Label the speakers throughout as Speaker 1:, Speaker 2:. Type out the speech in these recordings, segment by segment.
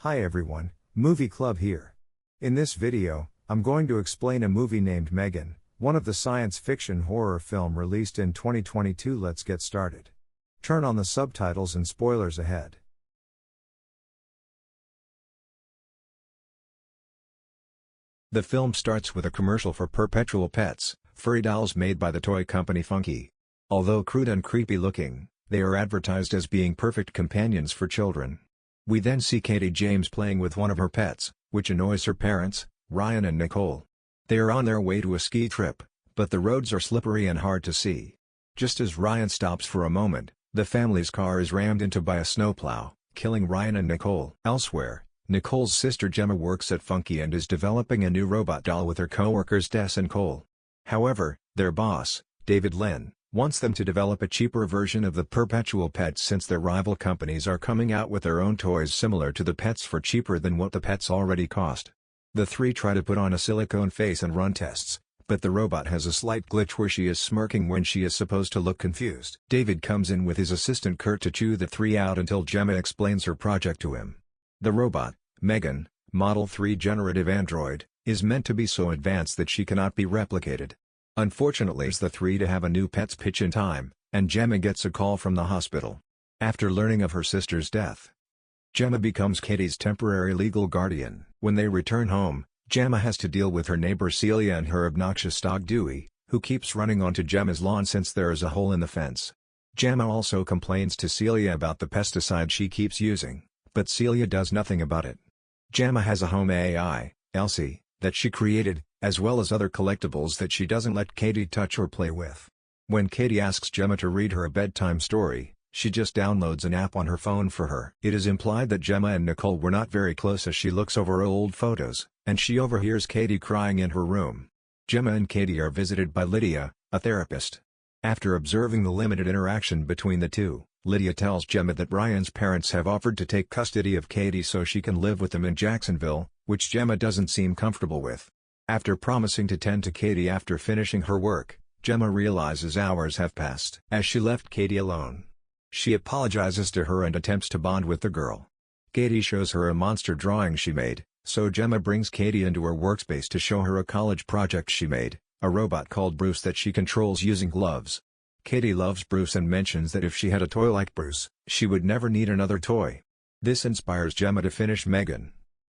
Speaker 1: Hi everyone, Movie Club here. In this video, I'm going to explain a movie named Megan, one of the science fiction horror film released in 2022. Let's get started. Turn on the subtitles and spoilers ahead. The film starts with a commercial for Perpetual Pets, furry dolls made by the toy company Funki. Although crude and creepy looking, they are advertised as being perfect companions for children. We then see Cady James playing with one of her pets, which annoys her parents, Ryan and Nicole. They are on their way to a ski trip, but the roads are slippery and hard to see. Just as Ryan stops for a moment, the family's car is rammed into by a snowplow, killing Ryan and Nicole. Elsewhere, Nicole's sister Gemma works at Funki and is developing a new robot doll with her co-workers Des and Cole. However, their boss, David Lynn, wants them to develop a cheaper version of the Perpetual Pets since their rival companies are coming out with their own toys similar to the pets for cheaper than what the pets already cost. The three try to put on a silicone face and run tests, but the robot has a slight glitch where she is smirking when she is supposed to look confused. David comes in with his assistant Kurt to chew the three out until Gemma explains her project to him. The robot, Megan, Model 3 generative android, is meant to be so advanced that she cannot be replicated. Unfortunately, it's the three to have a new pet's pitch in time, and Gemma gets a call from the hospital. After learning of her sister's death, Gemma becomes Cady's temporary legal guardian. When they return home, Gemma has to deal with her neighbor Celia and her obnoxious dog Dewey, who keeps running onto Gemma's lawn since there is a hole in the fence. Gemma also complains to Celia about the pesticide she keeps using, but Celia does nothing about it. Gemma has a home AI, Elsie, that she created, as well as other collectibles that she doesn't let Cady touch or play with. When Cady asks Gemma to read her a bedtime story, she just downloads an app on her phone for her. It is implied that Gemma and Nicole were not very close as she looks over old photos, and she overhears Cady crying in her room. Gemma and Cady are visited by Lydia, a therapist. After observing the limited interaction between the two, Lydia tells Gemma that Ryan's parents have offered to take custody of Cady so she can live with them in Jacksonville, which Gemma doesn't seem comfortable with. After promising to tend to Cady after finishing her work, Gemma realizes hours have passed. As she left Cady alone, she apologizes to her and attempts to bond with the girl. Cady shows her a monster drawing she made, so Gemma brings Cady into her workspace to show her a college project she made, a robot called Bruce that she controls using gloves. Cady loves Bruce and mentions that if she had a toy like Bruce, she would never need another toy. This inspires Gemma to finish Megan.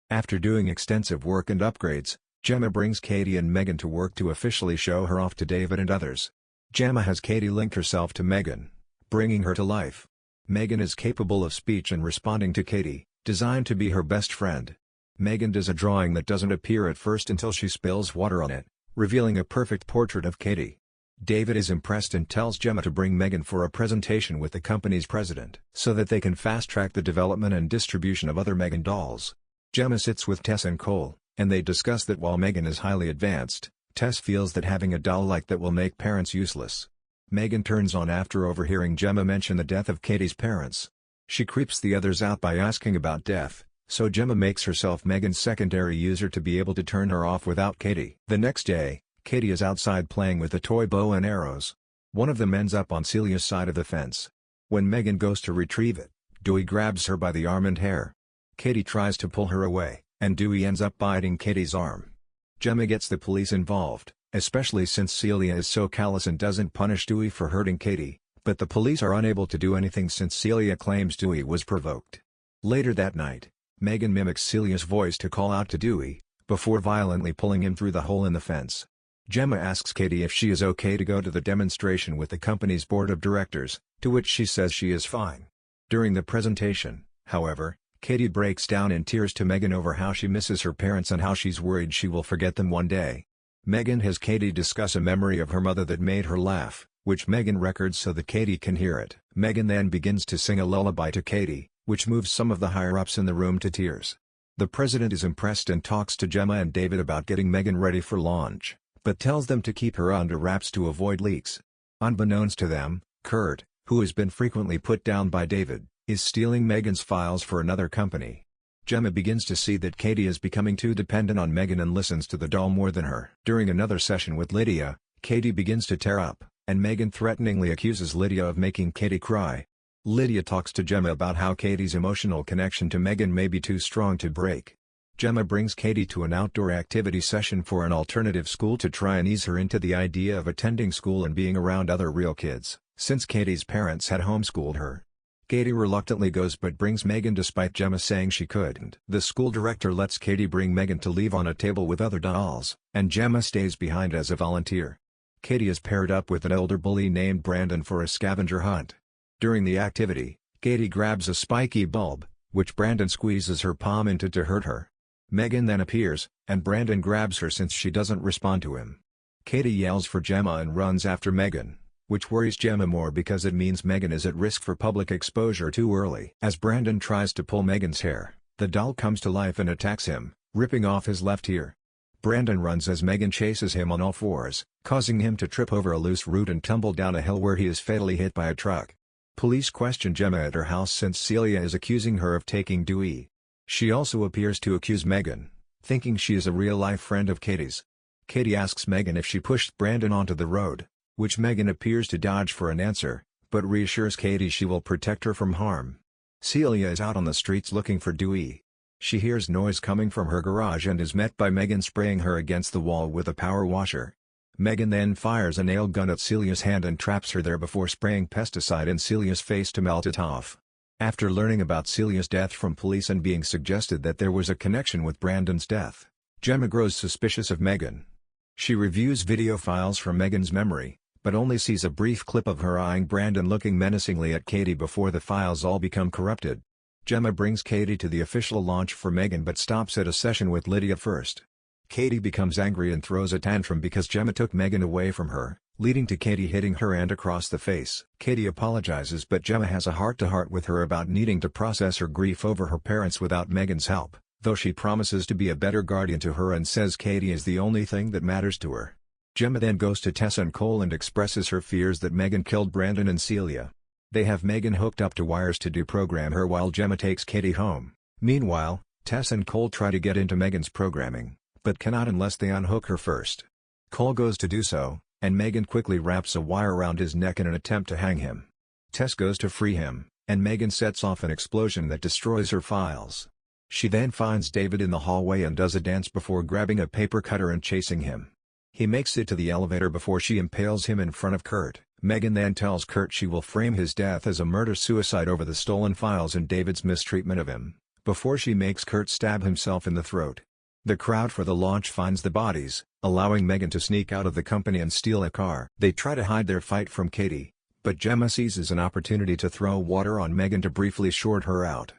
Speaker 1: After doing extensive work and upgrades, Gemma brings Cady and Megan to work to officially show her off to David and others. Gemma has Cady link herself to Megan, bringing her to life. Megan is capable of speech and responding to Cady, designed to be her best friend. Megan does a drawing that doesn't appear at first until she spills water on it, revealing a perfect portrait of Cady. David is impressed and tells Gemma to bring Megan for a presentation with the company's president so that they can fast-track the development and distribution of other Megan dolls. Gemma sits with Tess and Cole, and they discuss that while Megan is highly advanced, Tess feels that having a doll like that will make parents useless. Megan turns on after overhearing Gemma mention the death of Cady's parents. She creeps the others out by asking about death, so Gemma makes herself Megan's secondary user to be able to turn her off without Cady. The next day, Cady is outside playing with a toy bow and arrows. One of them ends up on Celia's side of the fence. When Megan goes to retrieve it, Dewey grabs her by the arm and hair. Cady tries to pull her away, and Dewey ends up biting Cady's arm. Gemma gets the police involved, especially since Celia is so callous and doesn't punish Dewey for hurting Cady, but the police are unable to do anything since Celia claims Dewey was provoked. Later that night, Megan mimics Celia's voice to call out to Dewey, before violently pulling him through the hole in the fence. Gemma asks Cady if she is okay to go to the demonstration with the company's board of directors, to which she says she is fine. During the presentation, however, Cady breaks down in tears to Megan over how she misses her parents and how she's worried she will forget them one day. Megan has Cady discuss a memory of her mother that made her laugh, which Megan records so that Cady can hear it. Megan then begins to sing a lullaby to Cady, which moves some of the higher-ups in the room to tears. The president is impressed and talks to Gemma and David about getting Megan ready for launch, but tells them to keep her under wraps to avoid leaks. Unbeknownst to them, Kurt, who has been frequently put down by David, is stealing Megan's files for another company. Gemma begins to see that Cady is becoming too dependent on Megan and listens to the doll more than her. During another session with Lydia, Cady begins to tear up, and Megan threateningly accuses Lydia of making Cady cry. Lydia talks to Gemma about how Cady's emotional connection to Megan may be too strong to break. Gemma brings Cady to an outdoor activity session for an alternative school to try and ease her into the idea of attending school and being around other real kids, since Cady's parents had homeschooled her. Cady reluctantly goes but brings Megan despite Gemma saying she couldn't. The school director lets Cady bring Megan to leave on a table with other dolls, and Gemma stays behind as a volunteer. Cady is paired up with an elder bully named Brandon for a scavenger hunt. During the activity, Cady grabs a spiky bulb, which Brandon squeezes her palm into to hurt her. Megan then appears, and Brandon grabs her since she doesn't respond to him. Cady yells for Gemma and runs after Megan, which worries Gemma more because it means Megan is at risk for public exposure too early. As Brandon tries to pull Megan's hair, the doll comes to life and attacks him, ripping off his left ear. Brandon runs as Megan chases him on all fours, causing him to trip over a loose root and tumble down a hill where he is fatally hit by a truck. Police question Gemma at her house since Celia is accusing her of taking Dewey. She also appears to accuse Megan, thinking she is a real-life friend of Cady's. Cady asks Megan if she pushed Brandon onto the road, which Megan appears to dodge for an answer, but reassures Cady she will protect her from harm. Celia is out on the streets looking for Dewey. She hears noise coming from her garage and is met by Megan spraying her against the wall with a power washer. Megan then fires a nail gun at Celia's hand and traps her there before spraying pesticide in Celia's face to melt it off. After learning about Celia's death from police and being suggested that there was a connection with Brandon's death, Gemma grows suspicious of Megan. She reviews video files from Megan's memory, but only sees a brief clip of her eyeing Brandon looking menacingly at Cady before the files all become corrupted. Gemma brings Cady to the official launch for Megan but stops at a session with Lydia first. Cady becomes angry and throws a tantrum because Gemma took Megan away from her, leading to Cady hitting her and across the face. Cady apologizes but Gemma has a heart-to-heart with her about needing to process her grief over her parents without Megan's help, though she promises to be a better guardian to her and says Cady is the only thing that matters to her. Gemma then goes to Tess and Cole and expresses her fears that Megan killed Brandon and Celia. They have Megan hooked up to wires to deprogram her while Gemma takes Cady home. Meanwhile, Tess and Cole try to get into Megan's programming, but cannot unless they unhook her first. Cole goes to do so, and Megan quickly wraps a wire around his neck in an attempt to hang him. Tess goes to free him, and Megan sets off an explosion that destroys her files. She then finds David in the hallway and does a dance before grabbing a paper cutter and chasing him. He makes it to the elevator before she impales him in front of Kurt. Megan then tells Kurt she will frame his death as a murder-suicide over the stolen files and David's mistreatment of him, before she makes Kurt stab himself in the throat. The crowd for the launch finds the bodies, allowing Megan to sneak out of the company and steal a car. They try to hide their fight from Cady, but Gemma seizes an opportunity to throw water on Megan to briefly short her out.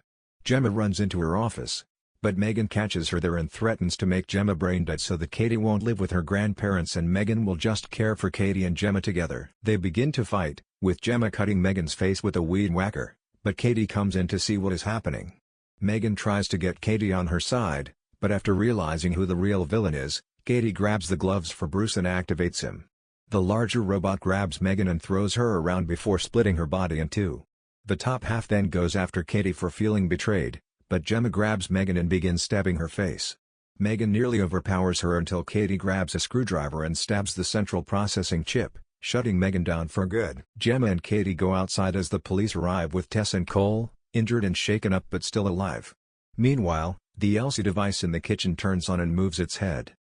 Speaker 1: Gemma runs into her office, but Megan catches her there and threatens to make Gemma brain dead so that Cady won't live with her grandparents and Megan will just care for Cady and Gemma together. They begin to fight, with Gemma cutting Megan's face with a weed whacker, but Cady comes in to see what is happening. Megan tries to get Cady on her side, but after realizing who the real villain is, Cady grabs the gloves for Bruce and activates him. The larger robot grabs Megan and throws her around before splitting her body in two. The top half then goes after Cady for feeling betrayed, but Gemma grabs Megan and begins stabbing her face. Megan nearly overpowers her until Cady grabs a screwdriver and stabs the central processing chip, shutting Megan down for good. Gemma and Cady go outside as the police arrive with Tess and Cole, injured and shaken up but still alive. Meanwhile, the LC device in the kitchen turns on and moves its head.